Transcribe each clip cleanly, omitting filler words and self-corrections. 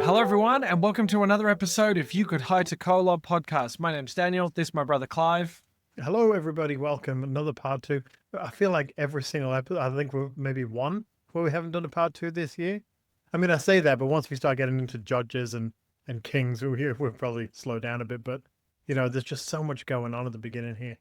Hello, everyone, and welcome to another episode of You Could Hide to Kolob podcast. My name's Daniel. This is my brother Clive. Hello, everybody. Welcome. Another part two. I feel like every single episode, I think we're maybe one where we haven't done a part two this year. I mean, I say that, but once we start getting into judges and kings, we'll probably slow down a bit. But, there's just so much going on at the beginning here.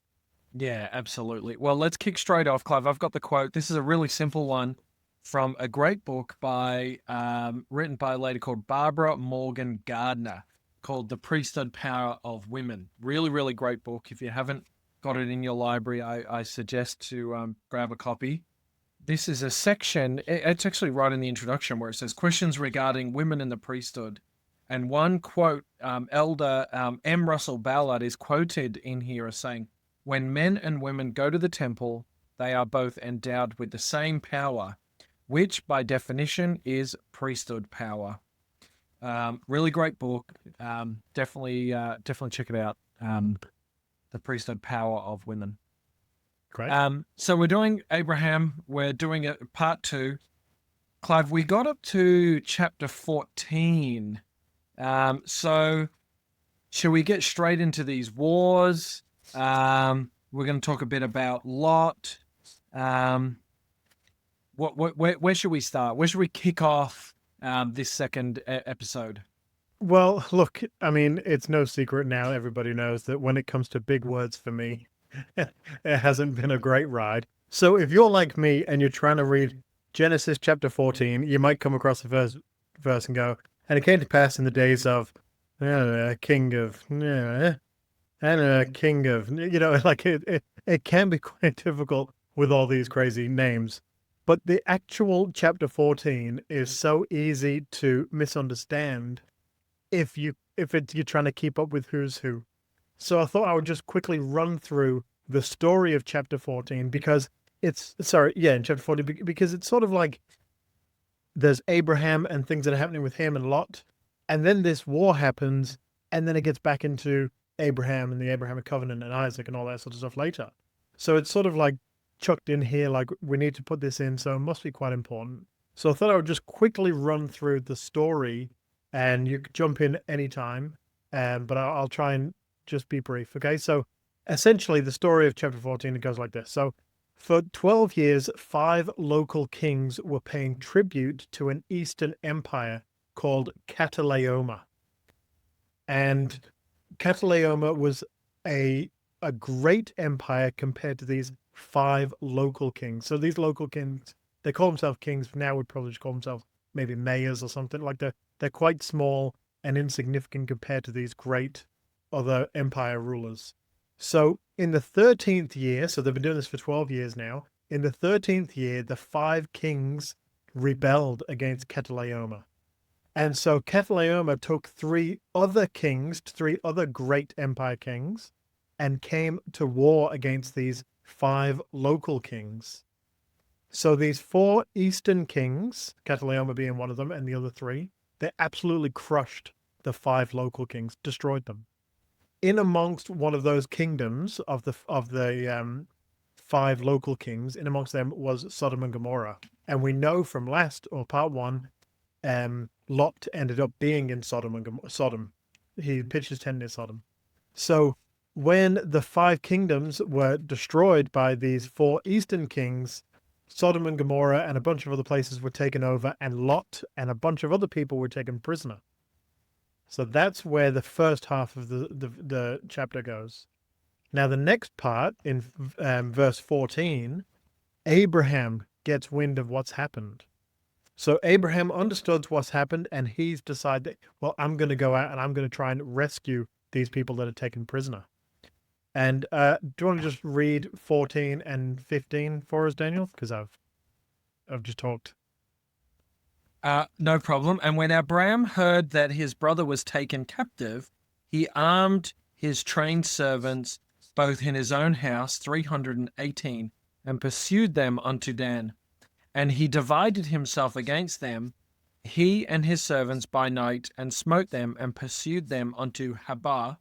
Yeah, absolutely. Well, let's kick straight off, Clive. I've got the quote. This is a really simple one from a great book written by a lady called Barbara Morgan Gardner called The Priesthood Power of Women. Really, really great book. If you haven't got it in your library, I suggest to grab a copy. This is a section, it's actually right in the introduction where it says questions regarding women in the priesthood. And one quote, Elder M. Russell Ballard is quoted in here as saying, when men and women go to the temple, they are both endowed with the same power, which by definition is priesthood power. Really great book. Definitely check it out. The Priesthood Power of Women. Great. So we're doing Abraham. We're doing a part two. Clive, we got up to chapter 14. So shall we get straight into these wars? We're going to talk a bit about Lot. Where should we start? Where should we kick off this second episode? Well, look, I mean, it's no secret now. Everybody knows that when it comes to big words for me, it hasn't been a great ride. So if you're like me and you're trying to read Genesis chapter 14, you might come across the first verse and go, and it came to pass in the days of king of, king of, like it can be quite difficult with all these crazy names. But the actual chapter 14 is so easy to misunderstand if you're trying to keep up with who's who. So I thought I would just quickly run through the story of chapter 14 because in chapter 14, because it's sort of like there's Abraham and things that are happening with him and Lot, and then this war happens, and then it gets back into Abraham and the Abrahamic covenant and Isaac and all that sort of stuff later. So it's sort of like chucked in here, like we need to put this in, so it must be quite important. So I thought I would just quickly run through the story, and you can jump in anytime, but I'll try and just be brief. Okay, so essentially the story of chapter 14, it goes like this. So for 12 years, 5 local kings were paying tribute to an Eastern empire called Cataleoma. And Cataleoma was a great empire compared to these 5 local kings. So these local kings, they call themselves kings, now would probably just call themselves maybe mayors or something. Like they're quite small and insignificant compared to these great other empire rulers. So in the 13th year, so they've been doing this for 12 years now, in the 13th year, the 5 kings rebelled against Cataleoma. And so Cataleoma took 3 other kings, 3 other great empire kings, and came to war against these 5 local kings. So these 4 eastern kings, Cataleoma being one of them, and the other 3, they absolutely crushed the 5 local kings, destroyed them. In amongst one of those kingdoms of the 5 local kings, in amongst them was Sodom and Gomorrah. And we know from part 1, Lot ended up being in Sodom. He pitched his tent near Sodom. So when the 5 kingdoms were destroyed by these 4 eastern kings, Sodom and Gomorrah and a bunch of other places were taken over, and Lot and a bunch of other people were taken prisoner. So that's where the first half of the chapter goes. Now the next part, in verse 14, Abraham gets wind of what's happened. So Abraham understood what's happened, and he's decided, well, I'm going to go out and I'm going to try and rescue these people that are taken prisoner. And do you want to just read 14 and 15 for us, Daniel? Because I've just talked. No problem. And when Abram heard that his brother was taken captive, he armed his trained servants, both in his own house, 318, and pursued them unto Dan. And he divided himself against them, he and his servants by night, and smote them, and pursued them unto Habah,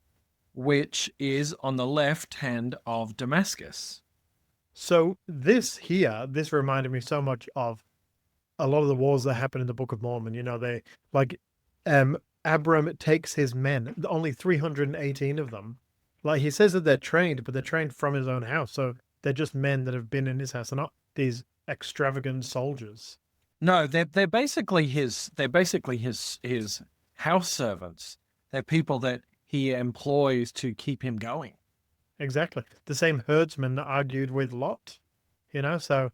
which is on the left hand of Damascus. So this reminded me so much of a lot of the wars that happen in the Book of Mormon. They like Abram takes his men, only 318 of them. Like he says that they're trained, but they're trained from his own house. So they're just men that have been in his house. They're not these extravagant soldiers. No, they're basically his house servants. They're people that he employs to keep him going. Exactly. The same herdsman that argued with Lot, so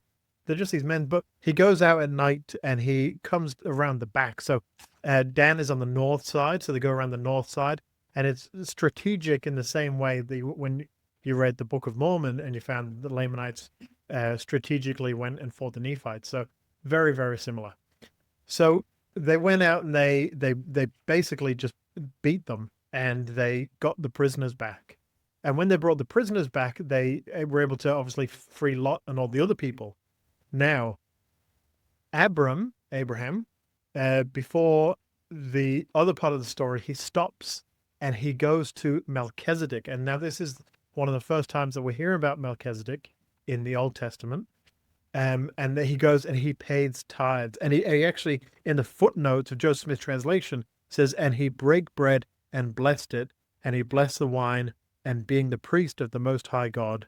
they're just these men. But he goes out at night and he comes around the back. So Dan is on the north side. So they go around the north side. And it's strategic in the same way that when you read the Book of Mormon and you found the Lamanites strategically went and fought the Nephites. So very, very similar. So they went out and they basically just beat them and they got the prisoners back. And when they brought the prisoners back, they were able to obviously free Lot and all the other people. Now, Abraham, before the other part of the story, he stops and he goes to Melchizedek. And now this is one of the first times that we're hearing about Melchizedek in the Old Testament. And then he goes and he pays tithes. And he actually, in the footnotes of Joseph Smith's translation, says, and he brake bread and blessed it, and he blessed the wine, and being the priest of the Most High God.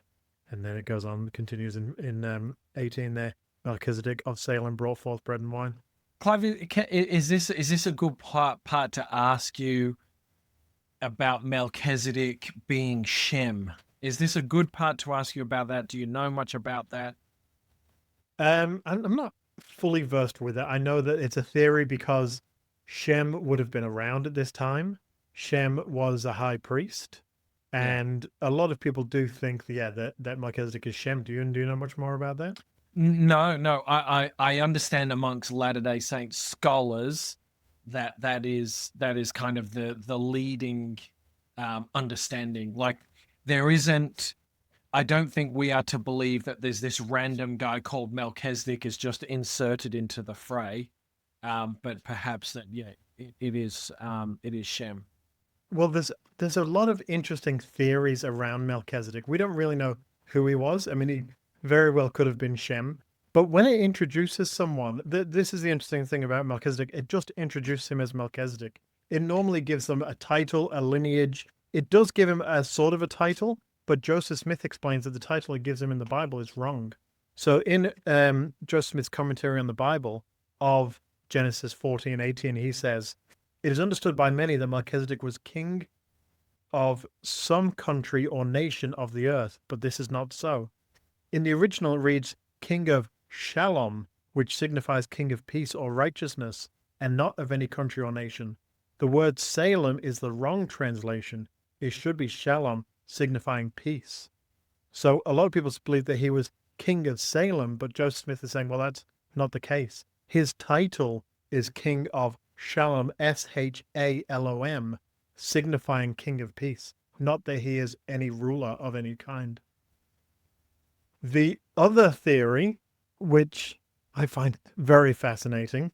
And then it goes on, continues in 18 there. Melchizedek of Salem brought forth bread and wine. Clive, is this a good part to ask you about Melchizedek being Shem? Is this a good part to ask you about that? Do you know much about that? I'm not fully versed with it. I know that it's a theory because Shem would have been around at this time. Shem was a high priest. And a lot of people do think, that Melchizedek is Shem. Do you know much more about that? No. I understand amongst Latter-day Saints scholars that is kind of the leading understanding. Like there isn't. I don't think we are to believe that there's this random guy called Melchizedek is just inserted into the fray, but perhaps that it is Shem. Well, there's a lot of interesting theories around Melchizedek. We don't really know who he was. I mean, he very well could have been Shem. But when it introduces someone, this is the interesting thing about Melchizedek. It just introduces him as Melchizedek. It normally gives them a title, a lineage. It does give him a sort of a title, but Joseph Smith explains that the title it gives him in the Bible is wrong. So in Joseph Smith's commentary on the Bible of Genesis 14:18, he says, it is understood by many that Melchizedek was king of some country or nation of the earth, but this is not so. In the original, it reads king of Shalom, which signifies king of peace or righteousness, and not of any country or nation. The word Salem is the wrong translation. It should be Shalom, signifying peace. So a lot of people believe that he was king of Salem, but Joseph Smith is saying, well, that's not the case. His title is king of Shalom, Shalom, signifying king of peace, not that he is any ruler of any kind. The other theory, which I find very fascinating,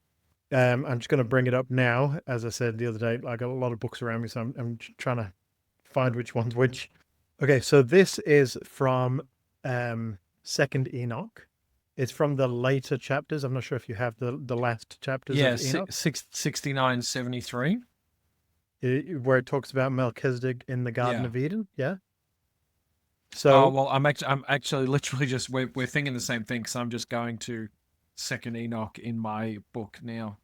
I'm just going to bring it up now. As I said the other day, I got a lot of books around me, so I'm trying to find which one's which. Okay, so this is from Second Enoch. It's from the later chapters. I'm not sure if you have the last chapters of Enoch. 69-73. Where it talks about Melchizedek in the Garden of Eden. Yeah. So, well, I'm actually literally just we're thinking the same thing. So I'm just going to Second Enoch in my book now.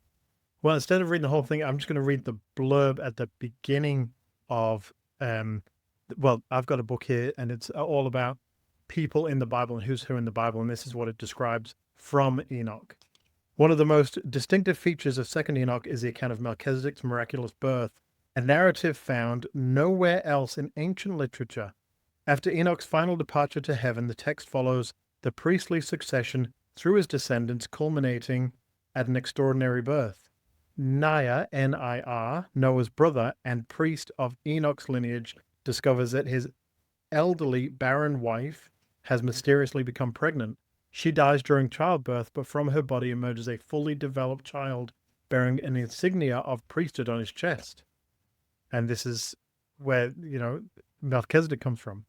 Well, instead of reading the whole thing, I'm just going to read the blurb at the beginning of. Well, I've got a book here, and it's all about people in the Bible and who's who in the Bible, and this is what it describes from Enoch. One of the most distinctive features of Second Enoch is the account of Melchizedek's miraculous birth, a narrative found nowhere else in ancient literature. After Enoch's final departure to heaven, the text follows the priestly succession through his descendants, culminating at an extraordinary birth. Nir, N-I-R, Noah's brother and priest of Enoch's lineage, discovers that his elderly, barren wife has mysteriously become pregnant. She dies during childbirth, but from her body emerges a fully developed child bearing an insignia of priesthood on his chest. And this is where, Melchizedek comes from.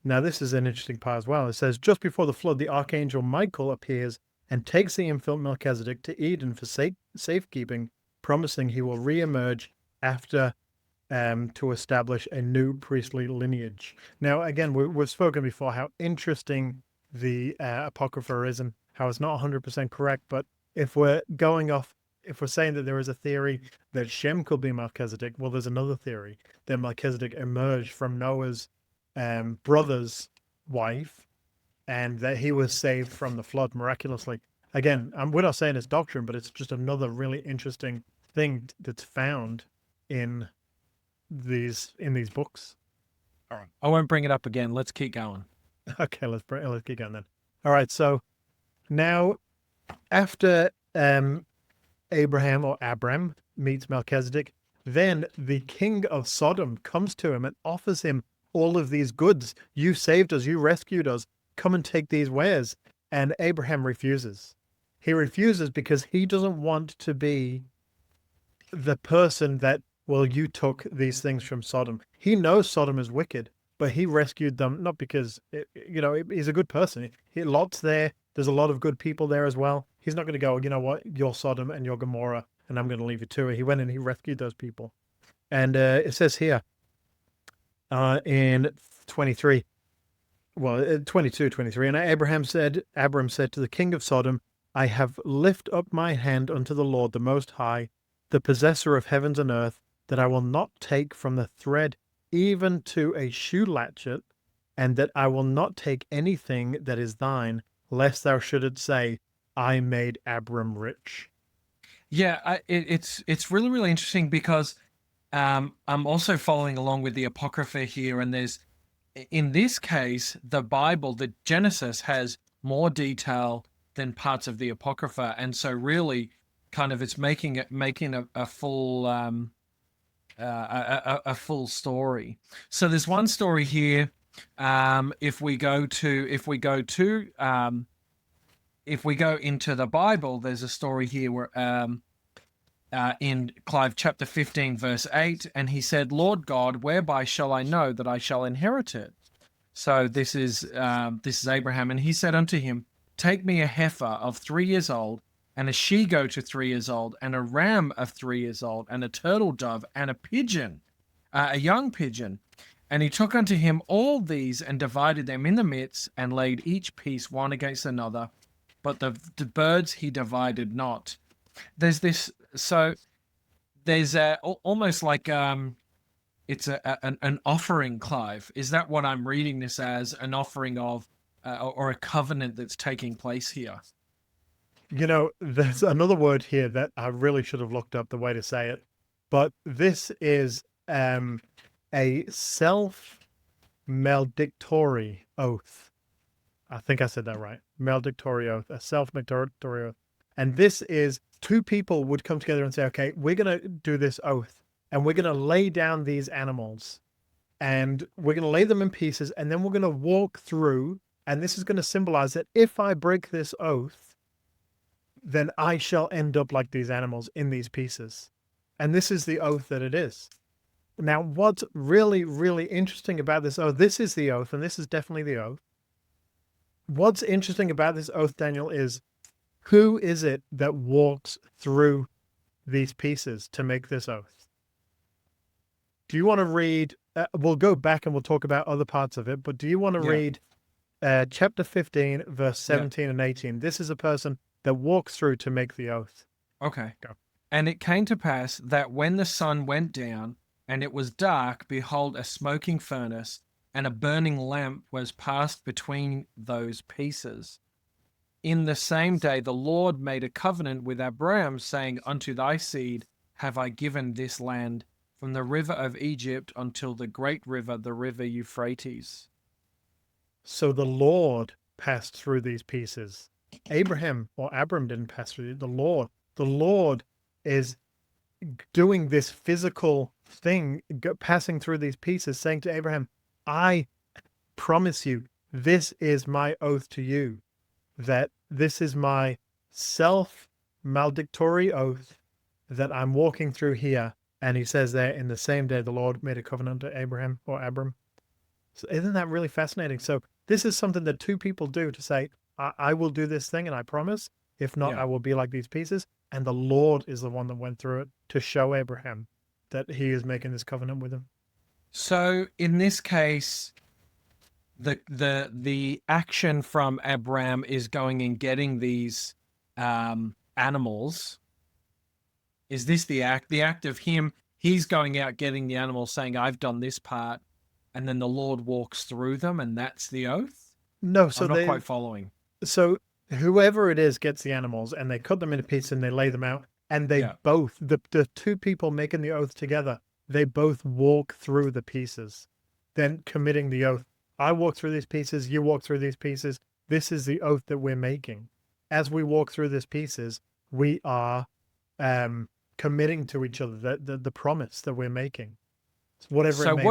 Now, this is an interesting part as well. It says, just before the flood, the archangel Michael appears and takes the infant Melchizedek to Eden for safekeeping, promising he will re-emerge after to establish a new priestly lineage. Now, again, we've spoken before how interesting the Apocrypha is and how it's not 100% correct. But if we're saying that there is a theory that Shem could be Melchizedek, well, there's another theory that Melchizedek emerged from Noah's brother's wife and that he was saved from the flood miraculously. Again, we're not saying it's doctrine, but it's just another really interesting thing that's found in these books. All right. I won't bring it up again. Let's keep going. Okay, let's keep going then. All right, so now after Abraham or Abram meets Melchizedek, then the king of Sodom comes to him and offers him all of these goods. You saved us, you rescued us. Come and take these wares. And Abraham refuses. He refuses because he doesn't want to be the person that, well, you took these things from Sodom. He knows Sodom is wicked, but he rescued them not because, he's a good person. Lot's there. There's a lot of good people there as well. He's not going to go, you know what, you're Sodom and you're Gomorrah, and I'm going to leave you to it. He went and he rescued those people. And it says here in 23, 22, 23, and Abram said to the king of Sodom, I have lifted up my hand unto the Lord, the Most High, the possessor of heavens and earth, that I will not take from the thread even to a shoe latchet, and that I will not take anything that is thine, lest thou shouldest say, I made Abram rich. Yeah, it's really, really interesting because I'm also following along with the Apocrypha here, and in this case, the Bible, the Genesis, has more detail than parts of the Apocrypha, and so really, kind of, it's making a full a full story. So there's one story here. If we go into the Bible, there's a story here where in Clive chapter 15 verse 8, and he said, Lord God, whereby shall I know that I shall inherit it? So this is Abraham, and he said unto him, take me a heifer of 3 years old, and a she-goat of 3 years old, and a ram of 3 years old, and a turtle dove, and a pigeon, a young pigeon. And he took unto him all these, and divided them in the midst, and laid each piece one against another. But the birds he divided not. There's almost like it's an offering, Clive. Is that what I'm reading this as? An offering of, or a covenant that's taking place here? There's another word here that I really should have looked up the way to say it, but this is a self-maledictory oath. I think I said that right. Maledictory oath, a self-maledictory oath. And this is two people would come together and say, okay, we're going to do this oath, and we're going to lay down these animals, and we're going to lay them in pieces, and then we're going to walk through, and this is going to symbolize that if I break this oath, then I shall end up like these animals in these pieces. And this is the oath that it is. Now, what's really, really interesting about this oath, this is the oath, and this is definitely the oath. What's interesting about this oath, Daniel, is who is it that walks through these pieces to make this oath? Do you want to read, we'll go back and we'll talk about other parts of it, but do you want to read chapter 15, verse 17 and 18? This is a person that walks through to make the oath. Okay. Go. And it came to pass that when the sun went down and it was dark, behold, a smoking furnace and a burning lamp was passed between those pieces. In the same day the Lord made a covenant with Abram, saying, unto thy seed have I given this land, from the river of Egypt until the great river, the river Euphrates. So the Lord passed through these pieces. Abraham or Abram didn't pass through the Lord. The Lord is doing this physical thing, passing through these pieces, saying to Abraham, I promise you, this is my oath to you, that this is my self-maledictory oath that I'm walking through here. And he says there, in the same day, the Lord made a covenant to Abraham or Abram. So isn't that really fascinating? So this is something that two people do to say, I will do this thing and I promise. If not, I will be like these pieces. and the Lord is the one that went through it to show Abraham that he is making this covenant with him. So in this case, the action from Abram is going and getting these animals. Is this the act of him? He's going out getting the animals, saying, "I've done this part," and then the Lord walks through them, and that's the oath. No, I'm not quite following. So whoever it is gets the animals and they cut them into pieces and they lay them out, and they both, the two people making the oath together, they both walk through the pieces, then committing the oath. I walk through these pieces, you walk through these pieces. This is the oath that we're making. As we walk through these pieces, we are committing to each other the promise that we're making, whatever it may be.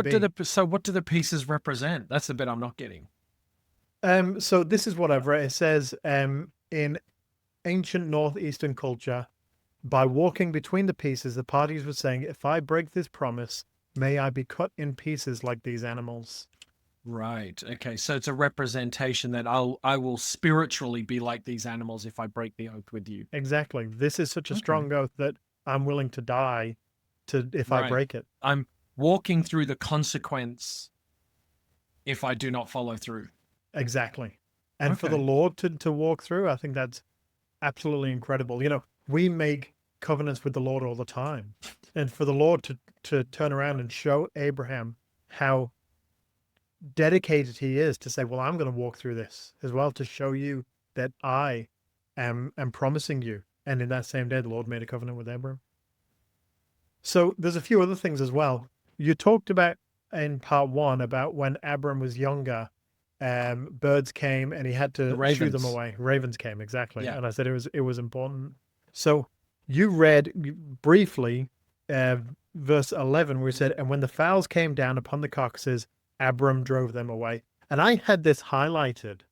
So what do the pieces represent? That's the bit I'm not getting. So this is what I've read. It says in ancient northeastern culture, by walking between the pieces, the parties were saying, if I break this promise, may I be cut in pieces like these animals. Right. Okay. So it's a representation that I will spiritually be like these animals if I break the oath with you. Exactly. This is such a strong oath that I'm willing to die if I break it. I'm walking through the consequence if I do not follow through. Exactly. And for the Lord to walk through, I think that's absolutely incredible. You know, we make covenants with the Lord all the time. And for the Lord to turn around and show Abraham how dedicated he is to say, well, I'm going to walk through this as well to show you that I am promising you. And in that same day, the Lord made a covenant with Abram. So there's a few other things as well. You talked about in part 1 about when Abram was younger, birds came and he had to shoo them away. Ravens came, exactly. Yeah. And I said it was important. So you read briefly verse 11 where he said, and when the fowls came down upon the carcasses, Abram drove them away. And I had this highlighted,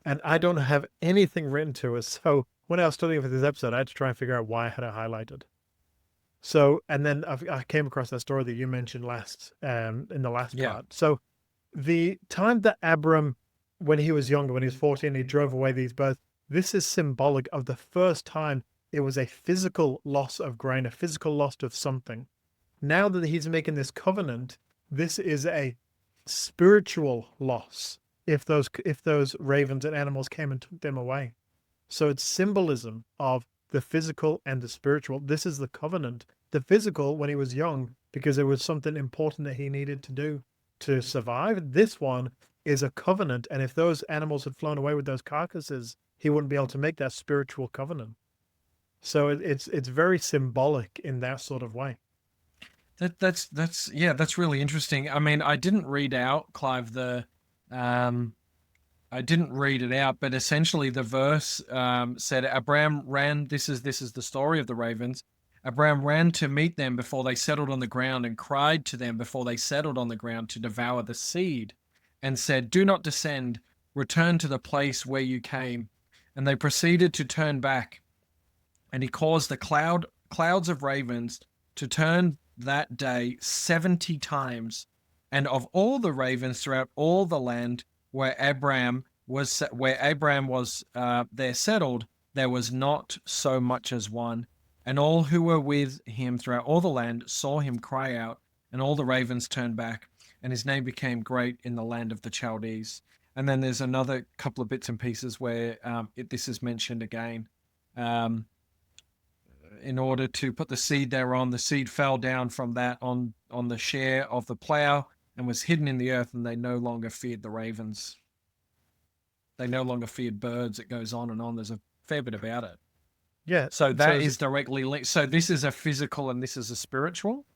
and I don't have anything written to us. So when I was studying for this episode, I had to try and figure out why I had it highlighted. So, and then I came across that story that you mentioned in the last part. So the time that Abram, when he was younger, when he was 14, he drove away these birds, this is symbolic of the first time it was a physical loss of grain, a physical loss of something. Now that he's making this covenant, this is a spiritual loss if those ravens and animals came and took them away. So it's symbolism of the physical and the spiritual. This is the covenant. The physical when he was young, because there was something important that he needed to do to survive. This one is a covenant, and if those animals had flown away with those carcasses, he wouldn't be able to make that spiritual covenant. So it's very symbolic in that sort of way. That's really interesting. I mean, I didn't read out, Clive, I didn't read it out, but essentially the verse said Abram ran. This is the story of the ravens. Abram ran to meet them before they settled on the ground and cried to them before they settled on the ground to devour the seed and said, do not descend, return to the place where you came. And they proceeded to turn back. And he caused the clouds of ravens to turn that day 70 times. And of all the ravens throughout all the land where Abram was there settled, there was not so much as one. And all who were with him throughout all the land saw him cry out, and all the ravens turned back, and his name became great in the land of the Chaldees. And then there's another couple of bits and pieces where this is mentioned again. In order to put the seed thereon, the seed fell down from that on the share of the plow and was hidden in the earth, and they no longer feared the ravens. They no longer feared birds. It goes on and on. There's a fair bit about it. Yeah. So that is directly linked. So this is a physical and this is a spiritual?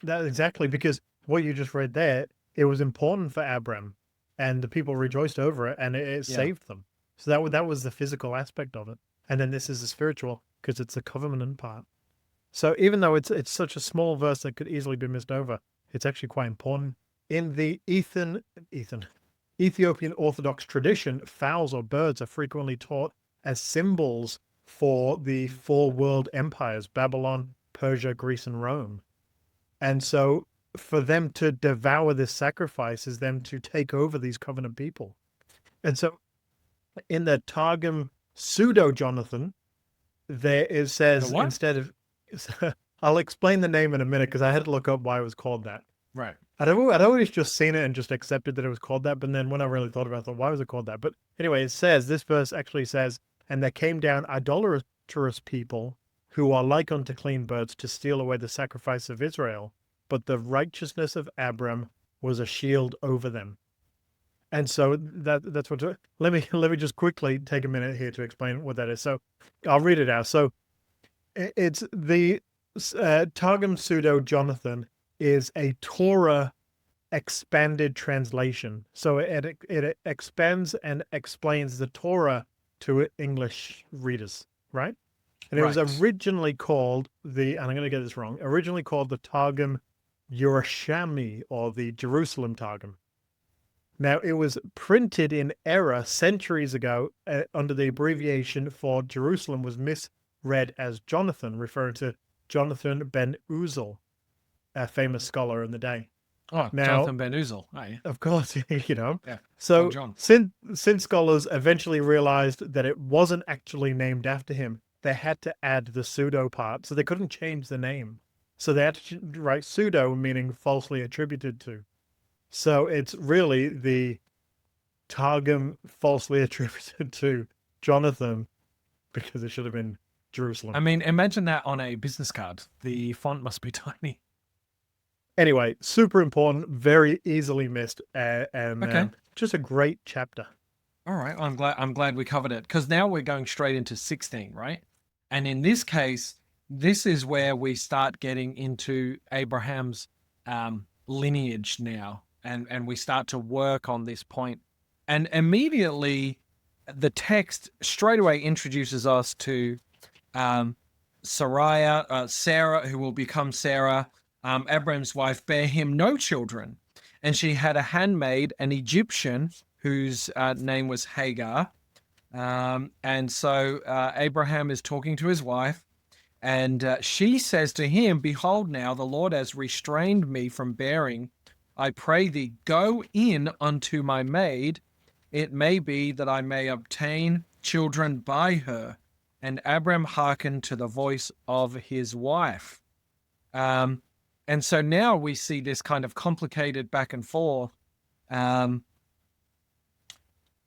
Exactly, because what you just read there, it was important for Abram, and the people rejoiced over it, and it saved them. So that was the physical aspect of it. And then this is the spiritual, because it's the covenant part. So even though it's such a small verse that could easily be missed over, it's actually quite important. In the Ethiopian Orthodox tradition, fowls or birds are frequently taught as symbols for the 4 world empires, Babylon, Persia, Greece, and Rome. And so for them to devour this sacrifice is them to take over these covenant people. And so in the Targum Pseudo-Jonathan, it The says what? instead of, I'll explain the name in a minute because I had to look up why it was called that. Right. I'd always just seen it and just accepted that it was called that. But then when I really thought about it, I thought, why was it called that? But anyway, this verse actually says, and there came down idolatrous people who are like unto clean birds to steal away the sacrifice of Israel. But the righteousness of Abram was a shield over them. And so that's what. Let me just quickly take a minute here to explain what that is. So I'll read it out. So it's the Targum Pseudo Jonathan is a Torah expanded translation. So it expands and explains the Torah to English readers, right? And it was Right. originally called and I'm going to get this wrong, originally called the Targum Yerushalmi, or the Jerusalem Targum. Now, it was printed in error centuries ago under the abbreviation for Jerusalem was misread as Jonathan, referring to Jonathan ben Uzel, a famous scholar in the day. Oh, Now, Jonathan Ben Uzel. Oh, yeah. of course, Yeah. Old So John. since scholars eventually realized that it wasn't actually named after him, they had to add the pseudo part, so they couldn't change the name. So they had to write pseudo, meaning falsely attributed to. So it's really the Targum falsely attributed to Jonathan because it should have been Jerusalem. I mean, imagine that on a business card. The font must be tiny. Anyway, super important, very easily missed, and Okay. just a great chapter. All right. I'm glad we covered it because now we're going straight into 16, right? And in this case, this is where we start getting into Abraham's lineage now, and we start to work on this point. And immediately, the text straight away introduces us to Sarah, who will become Sarah. Abram's wife bare him no children, and she had a handmaid, an Egyptian, whose name was Hagar. And so Abraham is talking to his wife, and she says to him, behold, now the Lord has restrained me from bearing. I pray thee, go in unto my maid. It may be that I may obtain children by her. And Abram hearkened to the voice of his wife. And so now we see this kind of complicated back and forth,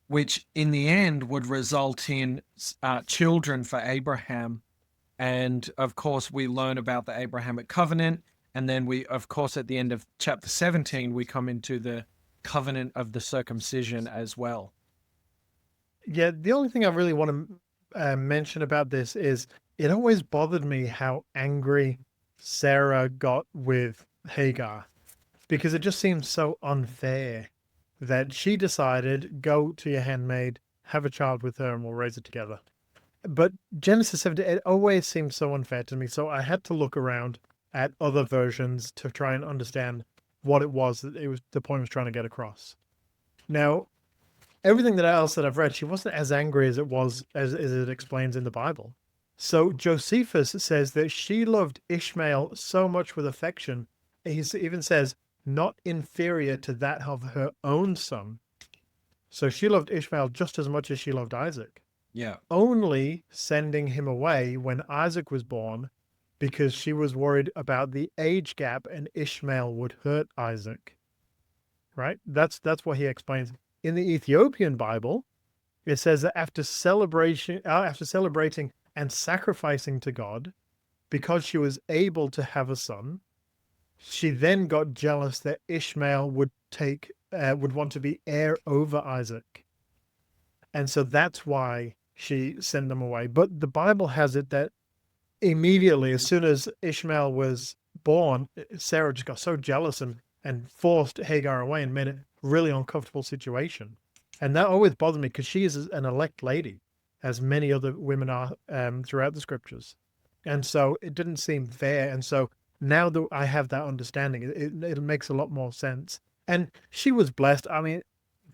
which in the end would result in children for Abraham. And of course, we learn about the Abrahamic covenant. And then we, of course, at the end of chapter 17, we come into the covenant of the circumcision as well. Yeah, the only thing I really want to mention about this is it always bothered me how angry Sarah got with Hagar, because it just seems so unfair that she decided, go to your handmaid, have a child with her, and we'll raise it together. But Genesis 17, it always seems so unfair to me. So I had to look around at other versions to try and understand what it was that the point was trying to get across. Now, everything else that I've read, she wasn't as angry as it explains in the Bible. So Josephus says that she loved Ishmael so much with affection. He even says, not inferior to that of her own son. So she loved Ishmael just as much as she loved Isaac. Yeah. Only sending him away when Isaac was born because she was worried about the age gap and Ishmael would hurt Isaac. Right? That's what he explains. In the Ethiopian Bible, it says that after celebrating and sacrificing to God, because she was able to have a son, she then got jealous that Ishmael would want to be heir over Isaac. And so that's why she sent them away. But the Bible has it that immediately, as soon as Ishmael was born, Sarah just got so jealous and forced Hagar away and made it a really uncomfortable situation. And that always bothered me because she is an elect lady, as many other women are throughout the scriptures. And so it didn't seem fair. And so now that I have that understanding, it makes a lot more sense. And she was blessed. I mean,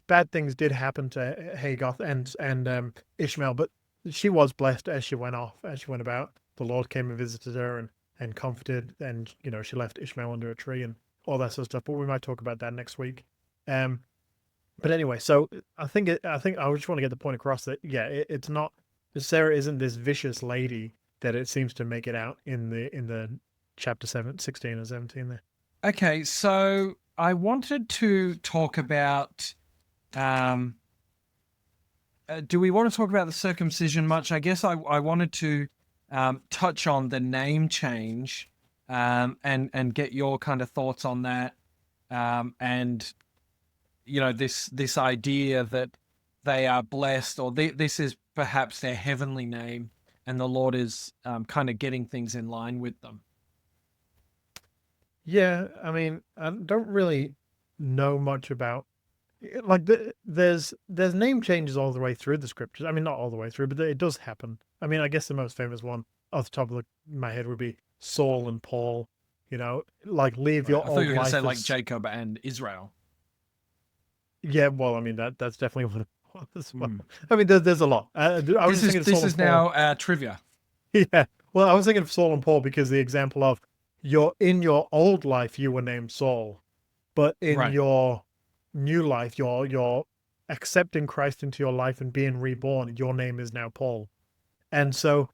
bad things did happen to Hagar and Ishmael, but she was blessed as she went about. The Lord came and visited her and comforted, and she left Ishmael under a tree and all that sort of stuff. But we might talk about that next week. But anyway, so I think I just want to get the point across that it's not Sarah isn't this vicious lady that it seems to make it out in the chapter 16 or 17 there. Okay, so I wanted to talk about. Um, do we want to talk about the circumcision much? I guess I wanted to touch on the name change, and get your kind of thoughts on that, and this idea that they are blessed, or this is perhaps their heavenly name, and the Lord is kind of getting things in line with them. Yeah, I mean, I don't really know much about like there's name changes all the way through the scriptures. I mean, not all the way through, but it does happen. I mean, I guess the most famous one off the top of my head would be Saul and Paul. Like leave Right. your I thought you old were going to say life like as Jacob and Israel. yeah. Well, I mean that's definitely one as well. Hmm. I mean, there's a lot. I was This just is thinking of this Saul and is Paul. now trivia. Yeah. Well, I was thinking of Saul and Paul because the example of in your old life you were named Saul, but in Right. your new life, you're accepting Christ into your life and being reborn, your name is now Paul. And so,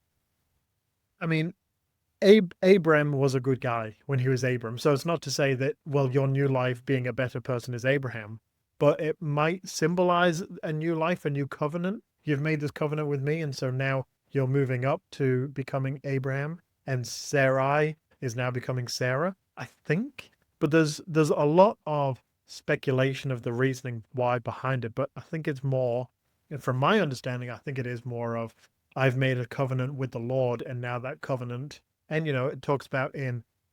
I mean, Abram was a good guy when he was Abram. So it's not to say that, well, your new life being a better person is Abraham, but it might symbolize a new life, a new covenant. You've made this covenant with me, and so now you're moving up to becoming Abraham, and Sarai is now becoming Sarah, I think. But there's a lot of speculation of the reasoning why behind it, but I think it's more, and from my understanding, I think it is more of I've made a covenant with the Lord, and now that covenant and it talks about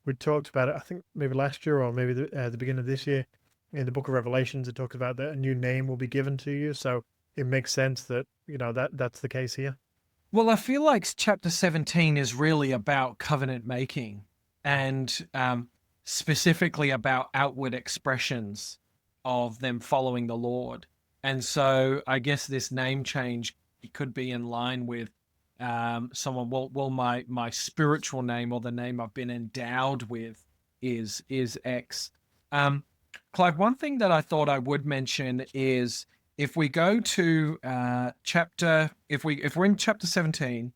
we talked about it, I think maybe last year or maybe the beginning of this year in the book of Revelations, it talks about that a new name will be given to you. So it makes sense that, that's the case here. Well, I feel like chapter 17 is really about covenant making, and specifically about outward expressions of them following the Lord. And so I guess this name change could be in line with someone. Well, my spiritual name, or the name I've been endowed with, is X. Um, Clive, one thing that I thought I would mention is, if we go to if we're in chapter 17,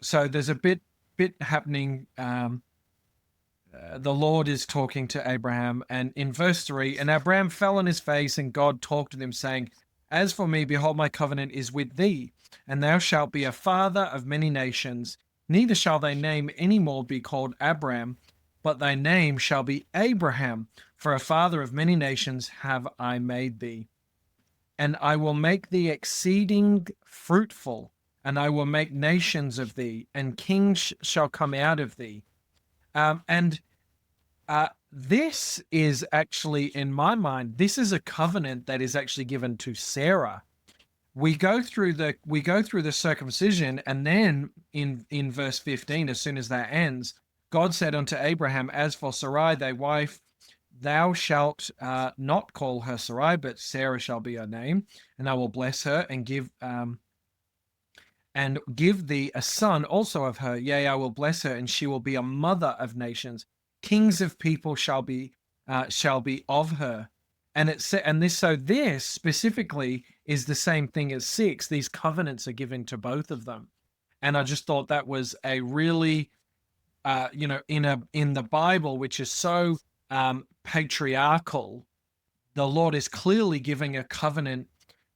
so there's a bit happening. The Lord is talking to Abraham, and in verse 3, and Abraham fell on his face, and God talked with him, saying, As for me, behold, my covenant is with thee, and thou shalt be a father of many nations. Neither shall thy name any more be called Abram, but thy name shall be Abraham, for a father of many nations have I made thee. And I will make thee exceeding fruitful, and I will make nations of thee, and kings shall come out of thee. And this is actually, in my mind, this is a covenant that is actually given to Sarah. We go through the circumcision, and then in verse 15, as soon as that ends, God said unto Abraham, As for Sarai thy wife, thou shalt not call her Sarai, but Sarah shall be her name, and I will bless her and give thee a son also of her. Yea, I will bless her, and she will be a mother of nations. Kings of people shall be of her. And this specifically is the same thing as 6. These covenants are given to both of them, and I just thought that was a really, in the Bible, which is so patriarchal, the Lord is clearly giving a covenant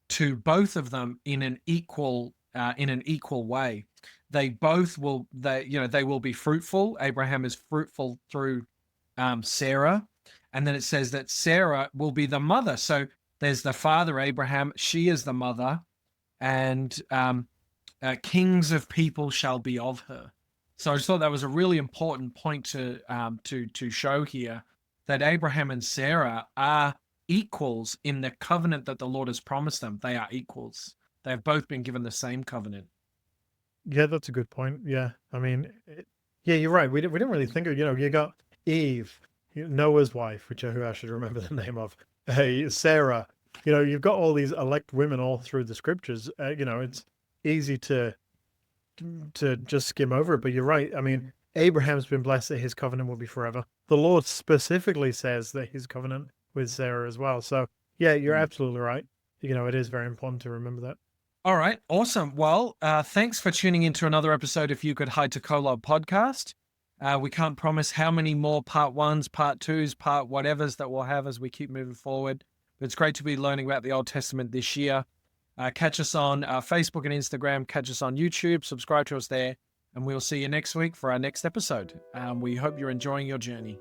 to both of them in an equal way. They will be fruitful. Abraham is fruitful through Sarah, and then it says that Sarah will be the mother. So there's the father Abraham, she is the mother, and kings of people shall be of her. So I just thought that was a really important point to show here, that Abraham and Sarah are equals in the covenant that the Lord has promised them. They are equals. They have both been given the same covenant. Yeah, that's a good point. Yeah. I mean, yeah, you're right. We didn't really think of, you got Eve, Noah's wife, who I should remember the name of, Sarah. You've got all these elect women all through the scriptures. It's easy to just skim over it, but you're right. I mean, Abraham's been blessed that his covenant will be forever. The Lord specifically says that his covenant with Sarah as well. So, yeah, you're Mm. absolutely right. It is very important to remember that. All right, awesome. Well, thanks for tuning into another episode of You Could Hide to Kolob podcast. We can't promise how many more part ones, part twos, part whatevers that we'll have as we keep moving forward. But it's great to be learning about the Old Testament this year. Catch us on Facebook and Instagram. Catch us on YouTube. Subscribe to us there. And we'll see you next week for our next episode. We hope you're enjoying your journey.